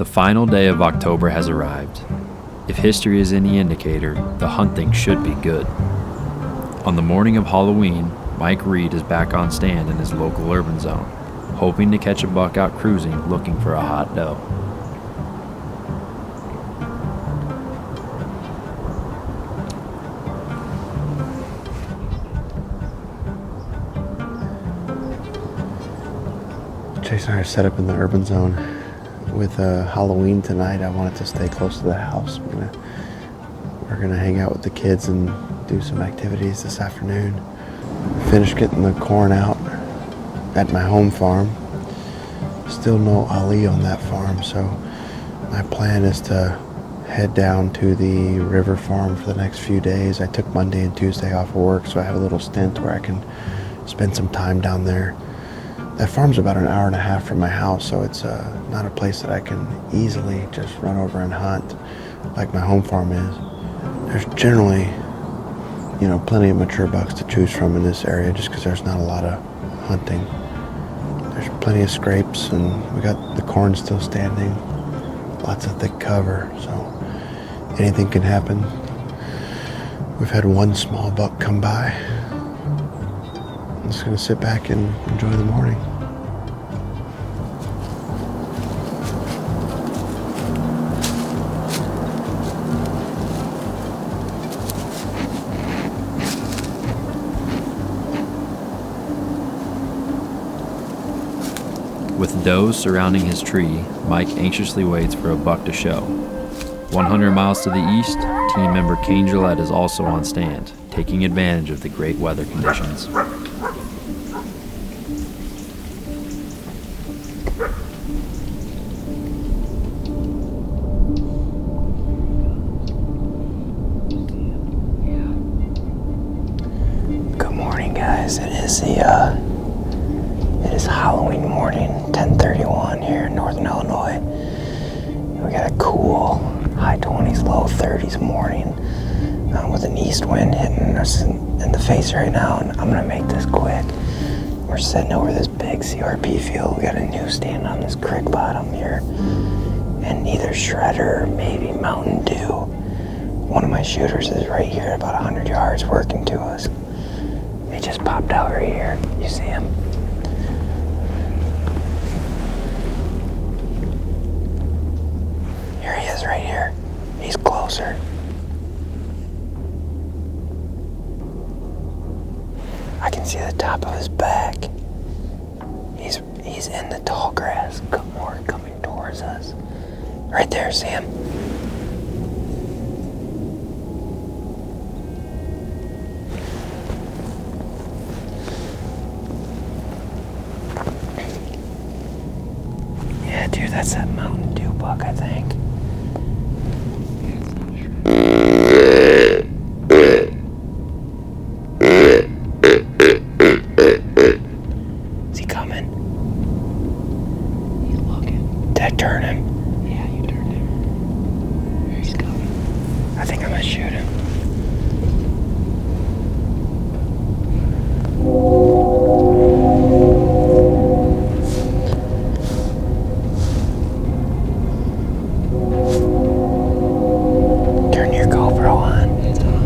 The final day of October has arrived. If history is any indicator, the hunting should be good. On the morning of Halloween, Mike Reed is back on stand in his local urban zone, hoping to catch a buck out cruising looking for a hot doe. Chase and I are set up in the urban zone. With Halloween tonight, I wanted to stay close to the house. We're gonna hang out with the kids and do some activities this afternoon. Finished getting the corn out at my home farm. Still no Ali on that farm, so my plan is to head down to the river farm for the next few days. I took Monday and Tuesday off of work, so I have a little stint where I can spend some time down there. That farm's about an hour and a half from my house, so it's not a place that I can easily just run over and hunt like my home farm is. There's generally, plenty of mature bucks to choose from in this area just because there's not a lot of hunting. There's plenty of scrapes, and we got the corn still standing. Lots of thick cover, so anything can happen. We've had one small buck come by. I'm just gonna sit back and enjoy the morning. With does surrounding his tree, Mike anxiously waits for a buck to show. 100 miles to the east, team member Kane Gillette is also on stand, taking advantage of the great weather conditions. Good morning, guys. It is Halloween morning, 10:31 here in Northern Illinois. We got a cool high 20s, low 30s morning with an east wind hitting us in the face right now, and I'm gonna make this quick. We're sitting over this big CRP field. We got a newsstand on this creek bottom here, and either Shredder or maybe Mountain Dew. One of my shooters is right here at about 100 yards working to us. He just popped out right here. You see him? Here he is right here. He's closer. I can see the top of his back. He's in the tall grass, coming towards us. Right there, see him? Yeah, dude, that's that Mountain Dew buck, I think. Is he coming? He's looking. Did I turn him? Yeah, you turned him. Here he's coming. I think I'm gonna shoot him. Turn your GoPro on. It's on.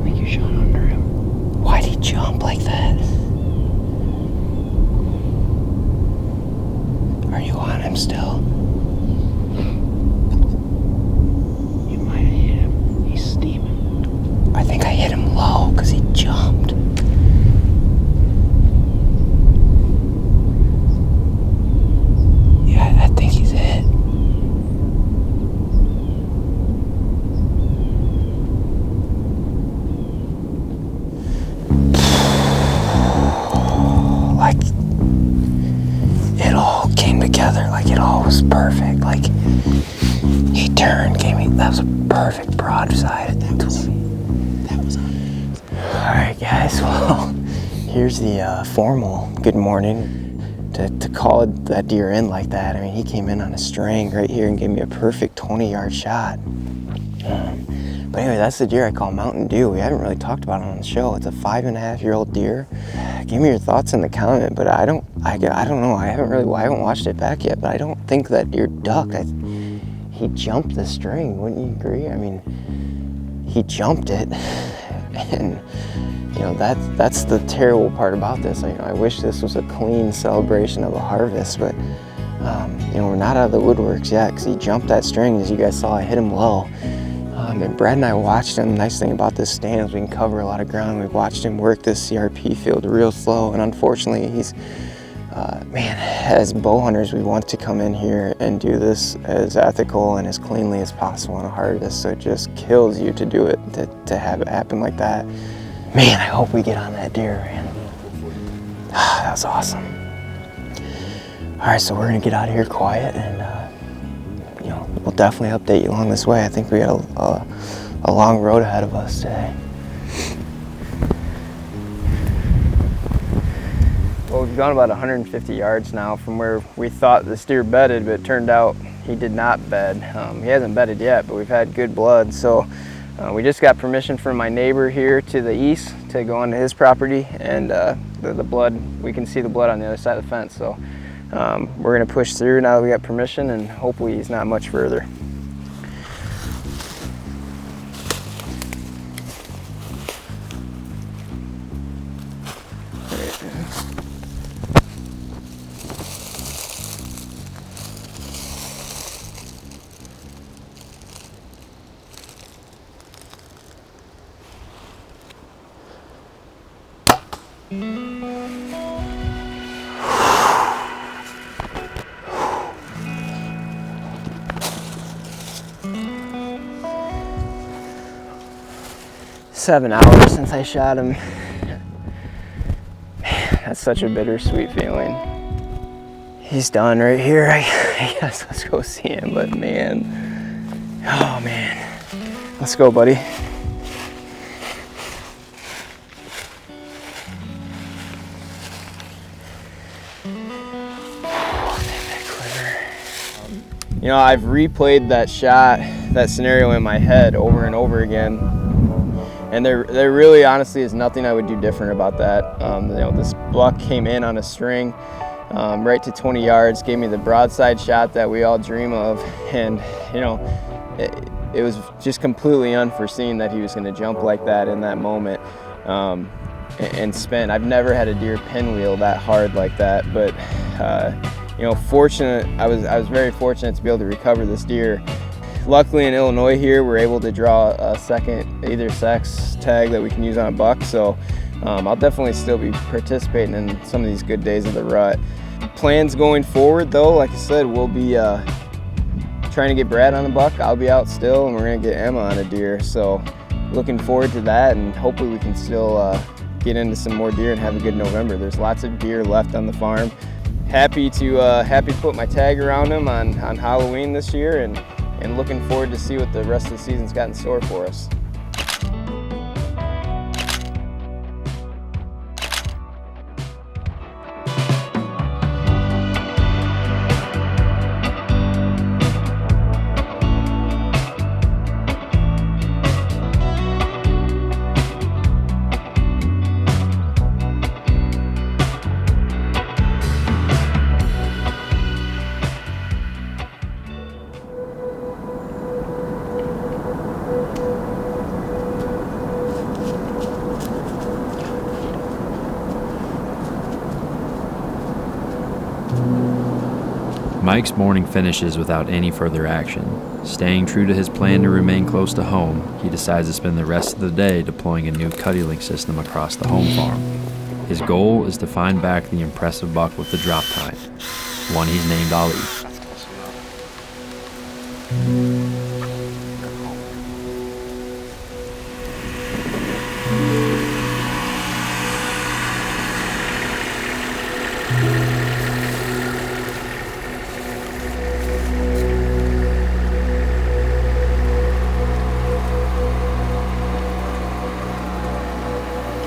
think you shot under him. Why'd he jump like that? Are you on him still? You might have hit him. He's steaming. I think I hit him low because he jumped. Yeah, I think he's hit. Like, it all came together. Like, it all was perfect. Like, he turned, gave me, that was a perfect broadside. That was Alright guys, well, here's the formal good morning. To call that deer in like that, I mean, he came in on a string right here and gave me a perfect 20-yard shot. But anyway, that's the deer I call Mountain Dew. We haven't really talked about it on the show. It's a 5.5-year-old deer. Give me your thoughts in the comment, but I don't know. I haven't watched it back yet, but I don't think that deer ducked. He jumped the string, wouldn't you agree? I mean, he jumped it, and you know, that's the terrible part about this. I wish this was a clean celebration of a harvest, but you know, we're not out of the woodworks yet because he jumped that string. As you guys saw, I hit him low. And Brad and I watched him. Nice thing about this stand is we can cover a lot of ground. We watched him work this CRP field real slow, and unfortunately, he's man, as bow hunters, we want to come in here and do this as ethical and as cleanly as possible on a harvest. So it just kills you to do it, to have it happen like that. Man, I hope we get on that deer, man. That was awesome. All right, so we're gonna get out of here quiet, and you know, we'll definitely update you along this way. I think we got a long road ahead of us today. Well, we've gone about 150 yards now from where we thought the steer bedded, but it turned out he did not bed. He hasn't bedded yet, but we've had good blood. So we just got permission from my neighbor here to the east to go onto his property, and the blood, we can see the blood on the other side of the fence. So we're gonna push through now that we got permission, and hopefully he's not much further. Seven hours since I shot him. Man, that's such a bittersweet feeling. He's done right here. I guess let's go see him, but man, oh man. Let's go, buddy. You know, I've replayed that shot, that scenario in my head over and over again. And there really honestly is nothing I would do different about that. You know, this buck came in on a string right to 20 yards, gave me the broadside shot that we all dream of. And you know, it was just completely unforeseen that he was gonna jump like that in that moment and spin. I've never had a deer pinwheel that hard like that, but you know, I was very fortunate to be able to recover this deer. Luckily in Illinois here, we're able to draw a second either sex tag that we can use on a buck. So I'll definitely still be participating in some of these good days of the rut. Plans going forward though, like I said, we'll be trying to get Brad on a buck. I'll be out still, and we're gonna get Emma on a deer. So looking forward to that, and hopefully we can still get into some more deer and have a good November. There's lots of deer left on the farm. Happy to put my tag around them on Halloween this year, and looking forward to see what the rest of the season's got in store for us. Mike's morning finishes without any further action. Staying true to his plan to remain close to home, he decides to spend the rest of the day deploying a new Cudde link system across the home farm. His goal is to find back the impressive buck with the drop tine, one he's named Ali.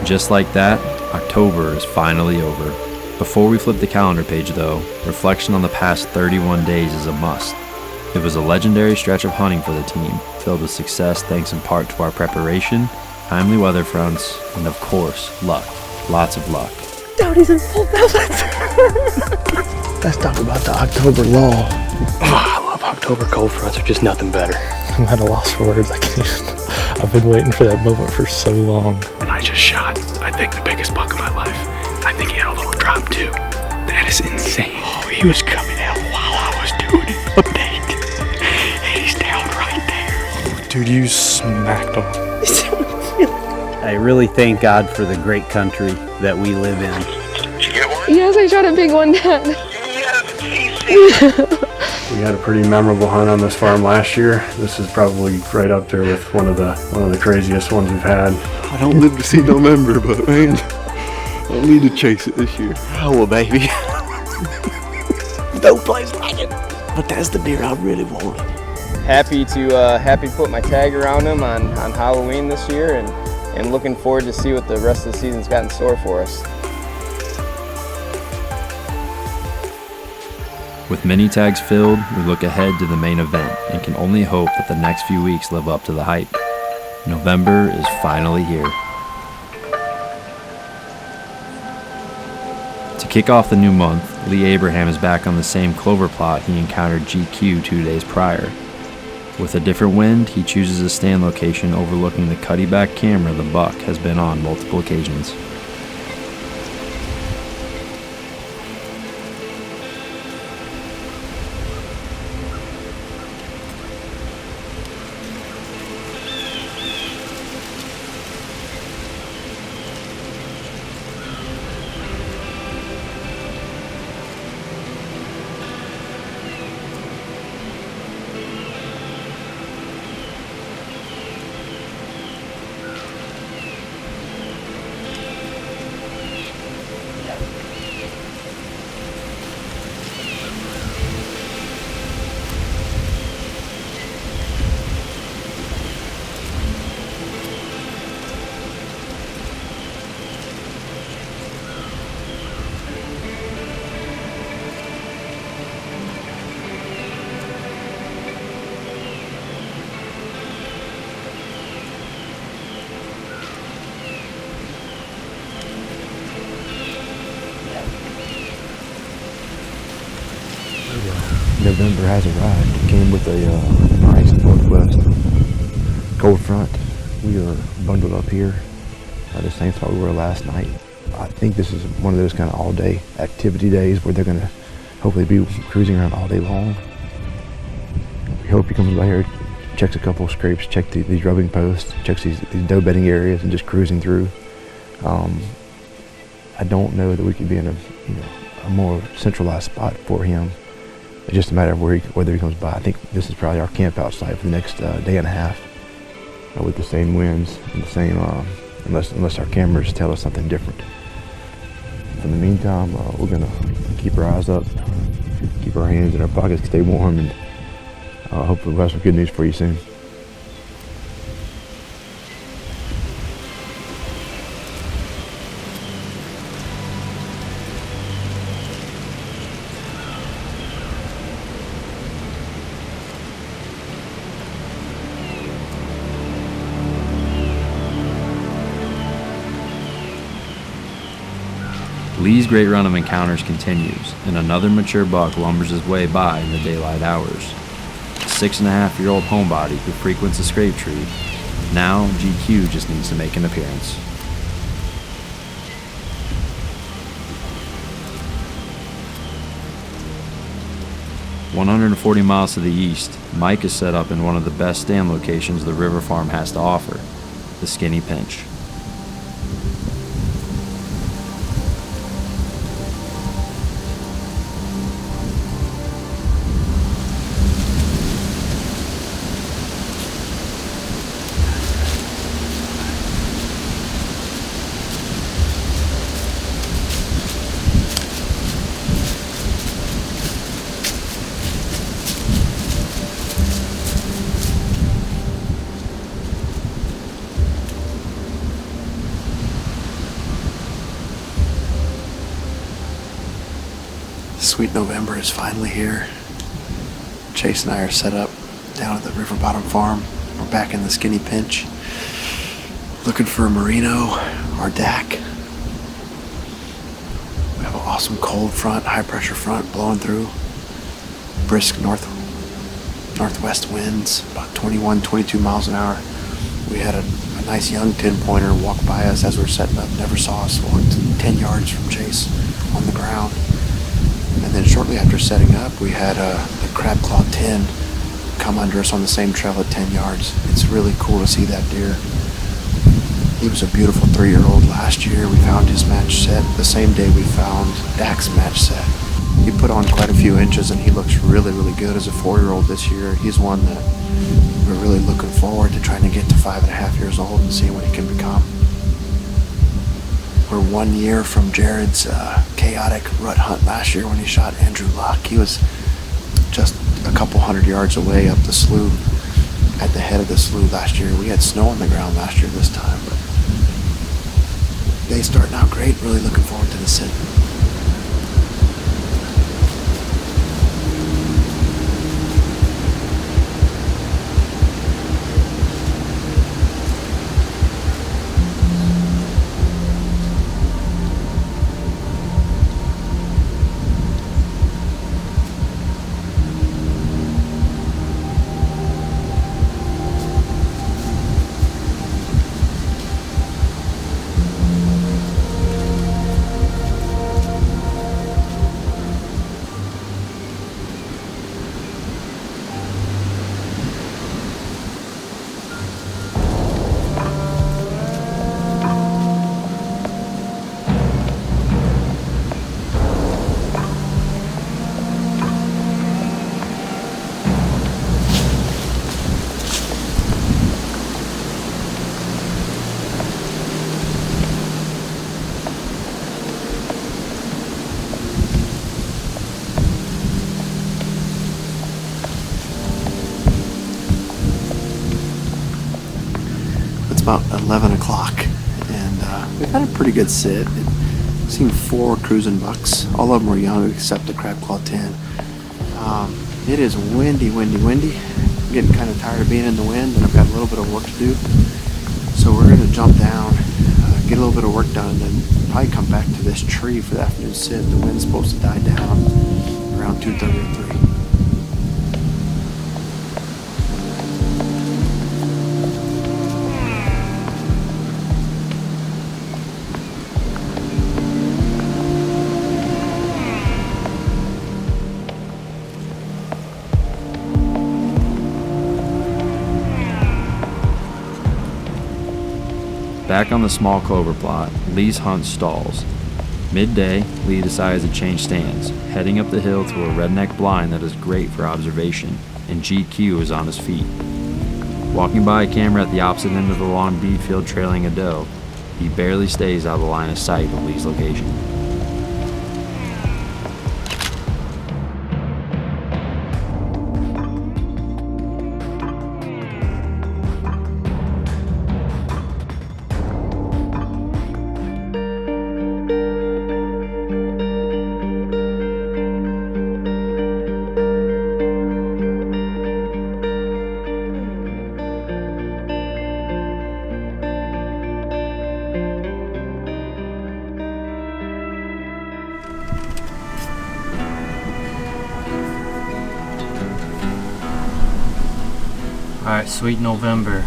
Just like that, October is finally over. Before we flip the calendar page though, reflection on the past 31 days is a must. It was a legendary stretch of hunting for the team, filled with success thanks in part to our preparation, timely weather fronts, and of course, luck. Lots of luck. Downey's in full balance. Let's talk about the October lull. I love October cold fronts. Are just nothing better. I'm at a loss for words. I can't. I've been waiting for that moment for so long. And I just shot, I think, the biggest buck of my life. I think he had a little drop too. That is insane. Oh, he was coming out while I was doing an update. And he's down right there. Dude, you smacked him. I really thank God for the great country that we live in. Did you get one? Yes, I shot a big one, Dad. Yes, We had a pretty memorable hunt on this farm last year. This is probably right up there with one of the craziest ones we've had. I don't live to see November, but man, I don't need to chase it this year. Oh, well, baby. No place like it. But that's the deer I really wanted. Happy to put my tag around him on Halloween this year, and looking forward to see what the rest of the season's got in store for us. With mini tags filled, we look ahead to the main event and can only hope that the next few weeks live up to the hype. November is finally here. To kick off the new month, Lee Abraham is back on the same clover plot he encountered GQ 2 days prior. With a different wind, he chooses a stand location overlooking the Cudde back camera the buck has been on multiple occasions. November has arrived. It came with a nice northwest cold front. We are bundled up here the same spot we were last night. I think this is one of those kind of all-day activity days where they're going to hopefully be cruising around all day long. We hope he comes by here, checks a couple of scrapes, checks these rubbing posts, checks these doe bedding areas, and just cruising through. I don't know that we could be in a more centralized spot for him. It's just a matter of whether he comes by. I think this is probably our camp out site for the next day and a half with the same winds and the same, unless our cameras tell us something different. In the meantime, we're going to keep our eyes up, keep our hands in our pockets, stay warm, and hopefully we'll have some good news for you soon. Lee's great run of encounters continues, and another mature buck lumbers his way by in the daylight hours. A 6.5-year-old homebody who frequents a scrape tree. Now, GQ just needs to make an appearance. 140 miles to the east, Mike is set up in one of the best stand locations the river farm has to offer, the Skinny Pinch. Sweet November is finally here. Chase and I are set up down at the River Bottom Farm. We're back in the Skinny Pinch, looking for a merino or DAC. We have an awesome cold front, high pressure front blowing through. Brisk northwest winds, about 21, 22 miles an hour. We had a nice young 10-pointer walk by us as we were setting up, never saw us, walked 10 yards from Chase on the ground. And then shortly after setting up, we had the crab claw 10 come under us on the same trail at 10 yards. It's really cool to see that deer. He was a beautiful 3-year-old last year. We found his match set the same day we found Dak's match set. He put on quite a few inches and he looks really, really good as a 4-year-old this year. He's one that we're really looking forward to trying to get to 5.5 years old and seeing what he can become. We're 1 year from Jared's chaotic rut hunt last year when he shot Andrew Luck. He was just a couple 100 yards away up the slough, at the head of the slough last year. We had snow on the ground last year this time, but they starting out great. Really looking forward to the sit. About 11 o'clock, and we've had a pretty good sit. I've seen 4 cruising bucks. All of them were young except the crab claw 10. It is windy. I'm getting kind of tired of being in the wind, and I've got a little bit of work to do. So we're going to jump down, get a little bit of work done, and then probably come back to this tree for the afternoon sit. The wind's supposed to die down around 2:30 or 3. Back on the small clover plot, Lee's hunt stalls. Midday, Lee decides to change stands, heading up the hill to a redneck blind that is great for observation, and GQ is on his feet. Walking by a camera at the opposite end of the long bead field trailing a doe, he barely stays out of the line of sight of Lee's location. Alright, sweet November.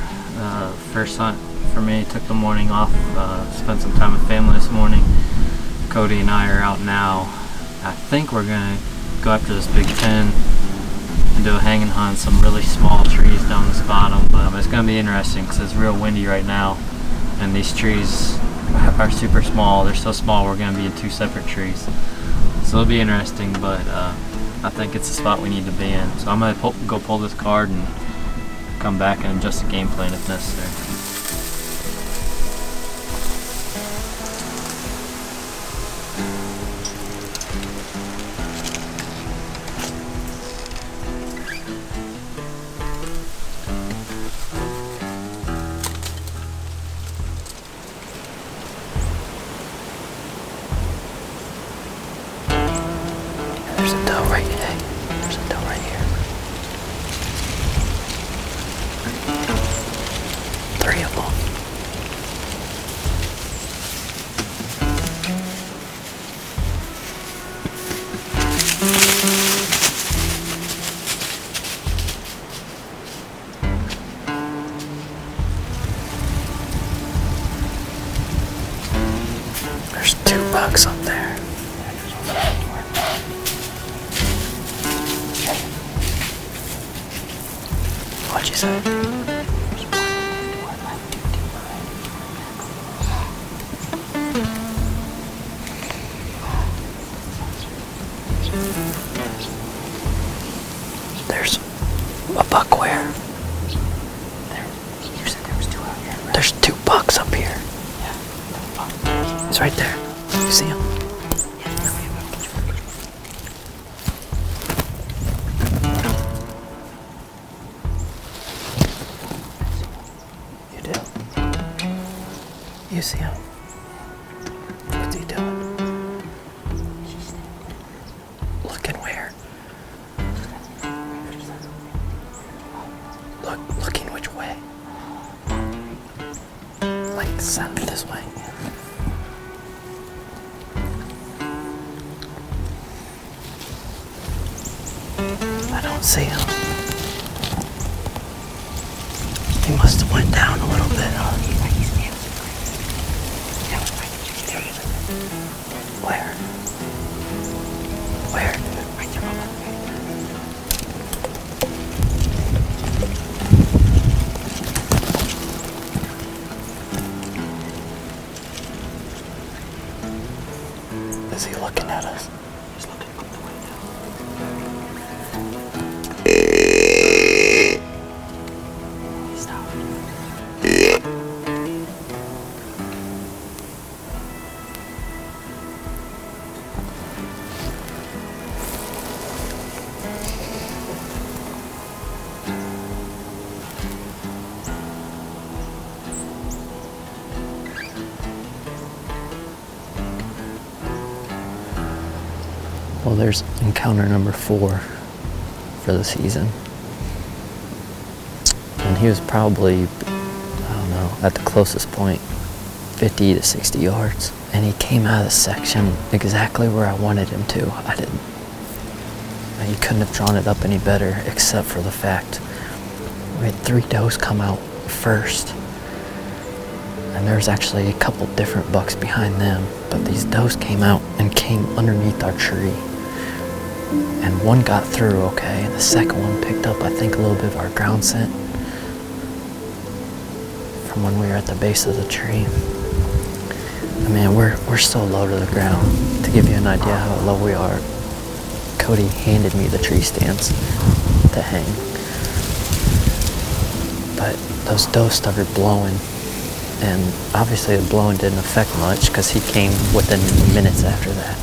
First hunt for me. Took the morning off. Spent some time with family this morning. Cody and I are out now. I think we're going to go after this Big 10. and do a hanging hunt on some really small trees down this bottom. But it's going to be interesting because it's real windy right now, and these trees are super small. They're so small we're going to be in 2 separate trees. So it'll be interesting, but I think it's the spot we need to be in. So I'm going to go pull this card and come back and adjust the game plan if necessary. There's a doe right here. There's a doe right here. 3 of them. There's 2 bucks up there. What'd you say? There's a buck where? You said there was 2 out here, right? There's 2 bucks up here. Yeah. He's right there. You see him? You see him? What's he doing? Looking where? Looking which way? Like south this way. I don't see him. He must have went down a little bit. Where? Where? Right there, Mama. Is he looking at us? He's looking up the window. He stopped. Well, there's encounter number 4 for the season. And he was probably, I don't know, at the closest point, 50 to 60 yards. And he came out of the section exactly where I wanted him to. He couldn't have drawn it up any better, except for the fact we had 3 does come out first. And there's actually a couple different bucks behind them, but these does came out and came underneath our tree. And one got through okay, and the second one picked up, I think, a little bit of our ground scent from when we were at the base of the tree. I mean, we're so low to the ground. To give you an idea how low we are, Cudde handed me the tree stands to hang. But those does started blowing, and obviously the blowing didn't affect much because he came within minutes after that.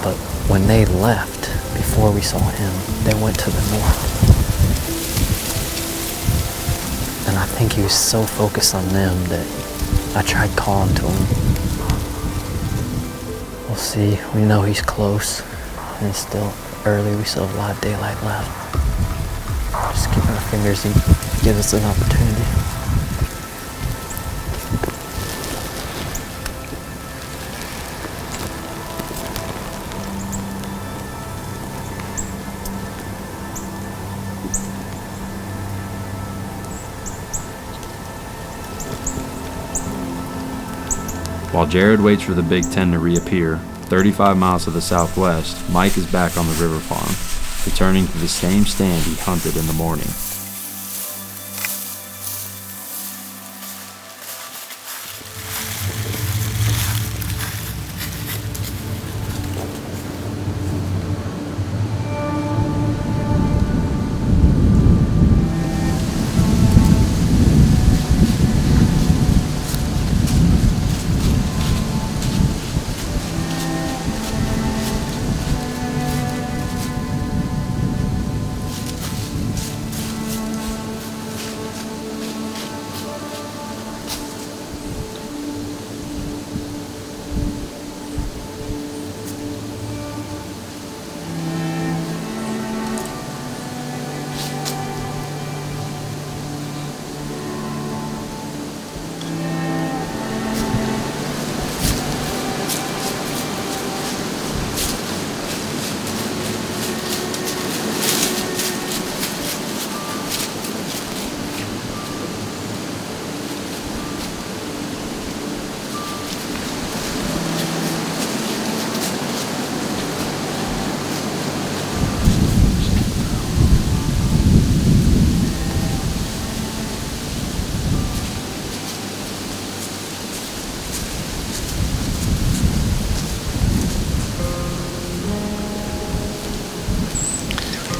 But when they left, before we saw him, they went to the north. And I think he was so focused on them that I tried calling to him. We'll see. We know he's close, and it's still early. We still have a lot of daylight left. Just keeping our fingers and give us an opportunity. While Jared waits for the Big Ten to reappear, 35 miles to the southwest, Mike is back on the river farm. returning to the same stand he hunted in the morning.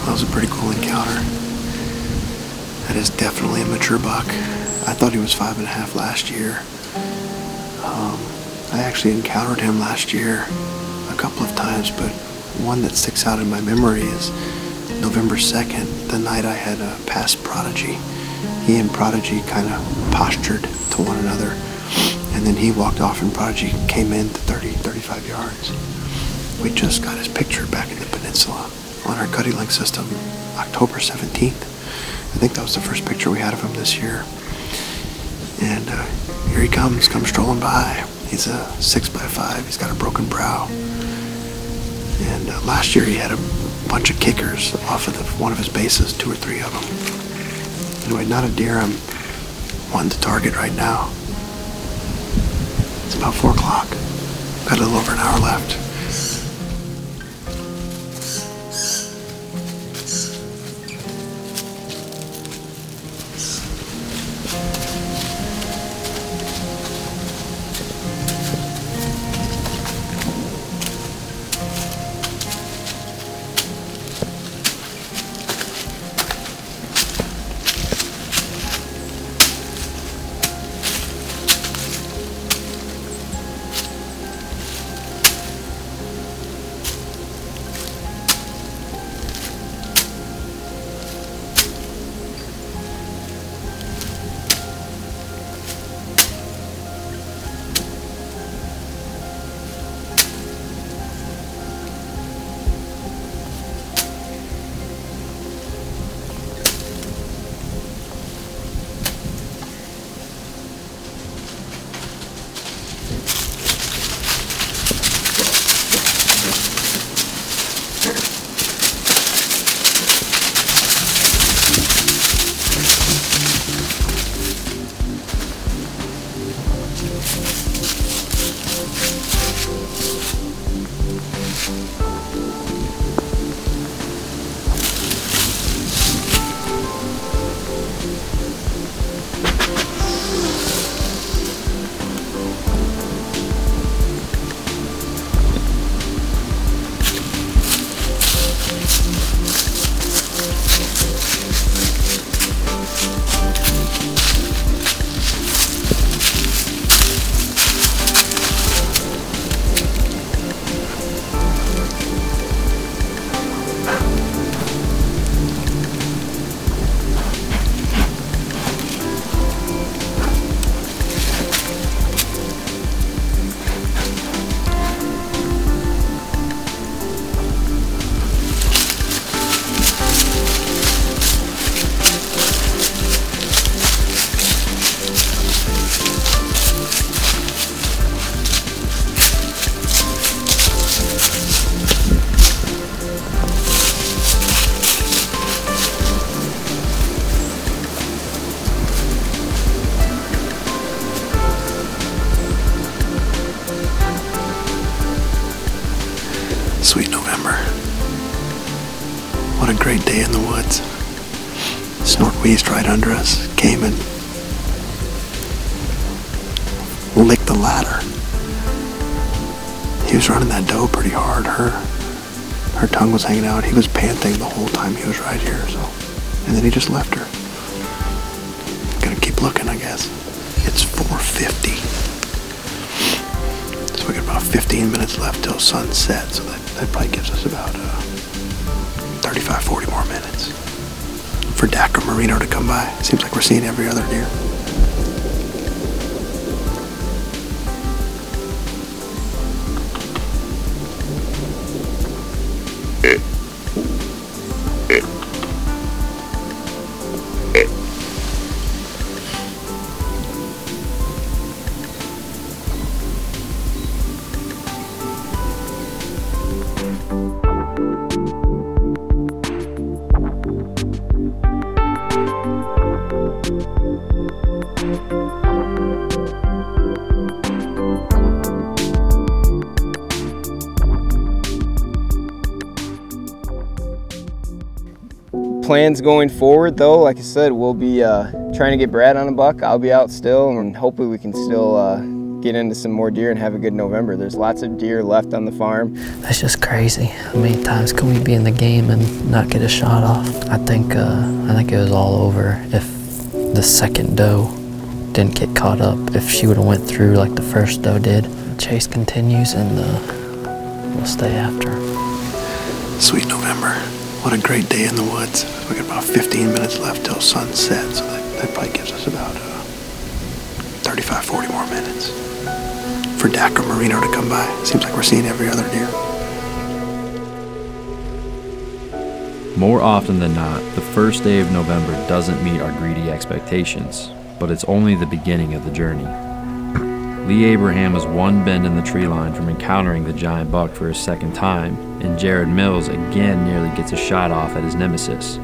That was a pretty cool encounter. That is definitely a mature buck. I thought he was 5.5 last year. I actually encountered him last year a couple of times, but one that sticks out in my memory is November 2nd, the night I had passed Prodigy. He and Prodigy kind of postured to one another, and then he walked off and Prodigy came in to 35 yards. We just got his picture back in the peninsula on our Cudde link system October 17th. I think that was the first picture we had of him this year. And here he comes strolling by. He's a 6x5. He's got a broken brow. And last year he had a bunch of kickers off of one of his bases, 2 or 3 of them. Anyway, not a deer I'm wanting to target right now. It's about 4 o'clock. Got a little over an hour left. What a great day in the woods. Snort Wheezed right under us, came and licked the ladder. He was running that doe pretty hard. Her tongue was hanging out. He was panting the whole time he was right here, so. And then he just left her. Gotta keep looking, I guess. It's 4:50. So we got about 15 minutes left till sunset, so that probably gives us about 35, 40 more minutes for Dak or Marino to come by. Seems like we're seeing every other deer. Plans going forward though, like I said, we'll be trying to get Brad on a buck. I'll be out still, and hopefully we can still get into some more deer and have a good November. There's lots of deer left on the farm. That's just crazy. How many times can we be in the game and not get a shot off? I think it was all over if the second doe didn't get caught up. If she would have went through like the first doe did. The chase continues, and we'll stay after her. Sweet November. What a great day in the woods. We got about 15 minutes left till sunset, so that probably gives us about 35, 40 more minutes for Dak or Marino to come by. Seems like we're seeing every other deer. More often than not, the first day of November doesn't meet our greedy expectations, but it's only the beginning of the journey. Lee Abraham is one bend in the tree line from encountering the giant buck for a second time, and Jared Mills again nearly gets a shot off at his nemesis.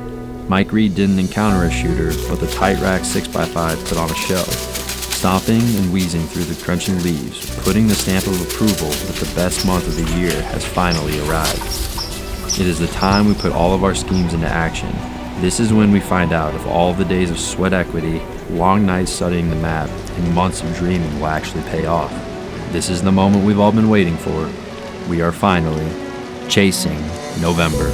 Mike Reed didn't encounter a shooter, but the tight rack 6x5 put on a show, stomping and wheezing through the crunching leaves, putting the stamp of approval that the best month of the year has finally arrived. It is the time we put all of our schemes into action. This is when we find out if all the days of sweat equity, long nights studying the map, and months of dreaming will actually pay off. This is the moment we've all been waiting for. We are finally chasing November.